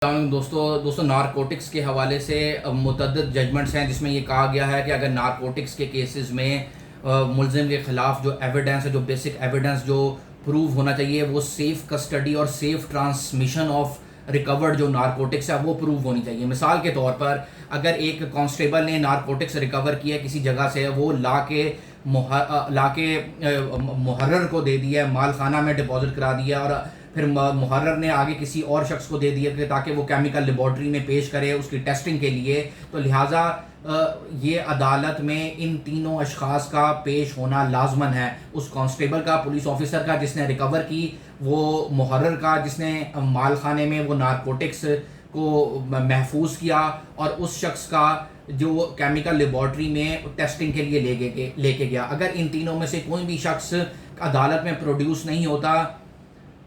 दोस्तों नारकोटिक्स के हवाले से मुतअद्दिद जजमेंट्स हैं जिसमें ये कहा गया है कि अगर नारकोटिक्स के केसेस में मुलजिम के ख़िलाफ़ जो एविडेंस है, जो बेसिक एविडेंस जो प्रूव होना चाहिए, वो सेफ़ कस्टडी और सेफ़ ट्रांसमिशन ऑफ रिकवर्ड जो नारकोटिक्स है वो प्रूव होनी चाहिए। मिसाल के तौर पर अगर एक कांस्टेबल ने नारकोटिक्स रिकवर किया किसी जगह से, वो ला के मुहर्रर को दे दिया, माल खाना में डिपॉजिट करा दिया और फिर मुहर्रर ने आगे किसी और शख्स को दे दिया कि ताकि वो केमिकल लेबॉर्ट्री में पेश करे उसकी टेस्टिंग के लिए, तो लिहाजा ये अदालत में इन तीनों अशखास का पेश होना लाजमन है। उस कांस्टेबल का, पुलिस ऑफिसर का जिसने रिकवर की, वो मुहर्रर का जिसने माल खाने में वो नारकोटिक्स को महफूज किया, और उस शख्स का जो केमिकल लेबॉर्ट्री में टेस्टिंग के लिए लेके गया। अगर इन तीनों में से कोई भी शख्स अदालत में प्रोड्यूस नहीं होता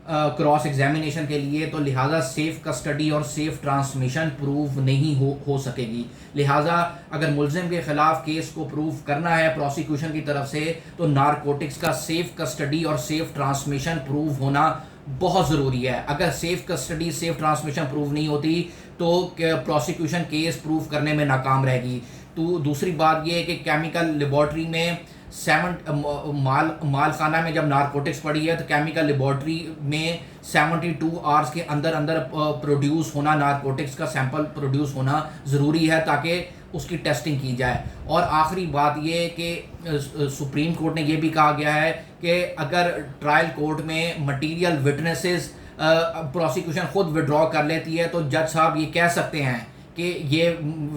क्रॉस एग्जामिनेशन के लिए, तो लिहाजा सेफ़ कस्टडी और सेफ़ ट्रांसमिशन प्रूव नहीं हो सकेगी। लिहाजा अगर मुलजिम के ख़िलाफ़ केस को प्रूव करना है प्रोसिक्यूशन की तरफ से, तो नारकोटिक्स का सेफ़ कस्टडी और सेफ़ ट्रांसमिशन प्रूव होना बहुत ज़रूरी है। अगर safe custody safe transmission prove नहीं होती तो प्रोसिक्यूशन केस प्रूव करने में नाकाम रहेगी। तो दूसरी बात यह है कि केमिकल लेबॉर्ट्री में माल खाना में जब नारकोटिक्स पड़ी है तो केमिकल लेबॉर्ट्री में 72 आवर्स के अंदर प्रोड्यूस होना, नारकोटिक्स का सैंपल प्रोड्यूस होना ज़रूरी है ताकि उसकी टेस्टिंग की जाए। और आखिरी बात ये कि सुप्रीम कोर्ट ने यह भी कहा गया है कि अगर ट्रायल कोर्ट में मटीरियल विटनेसेस प्रोसिक्यूशन खुद विड्रॉ कर लेती है, तो जज साहब ये कह सकते हैं कि ये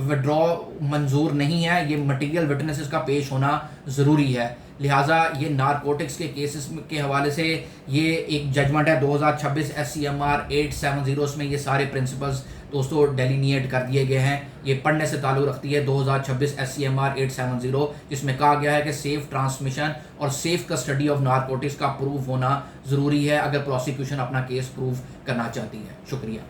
विड्रॉ मंजूर नहीं है, ये मटीरियल विटनेसेस का पेश होना ज़रूरी है। लिहाजा ये नारकोटिक्स के केसेस के हवाले से ये एक जजमेंट है 2026 SCMR 870, उसमें ये सारे प्रिंसिपल्स दोस्तों डेलिनिएट कर दिए गए हैं। ये पढ़ने से ताल्लुक़ रखती है 2026 SCMR 870, जिसमें कहा गया है कि सेफ़ ट्रांसमिशन और सेफ़ कस्टडी ऑफ नारकोटिक्स का प्रूव होना ज़रूरी है अगर प्रोसिक्यूशन अपना केस प्रूव करना चाहती है। शुक्रिया।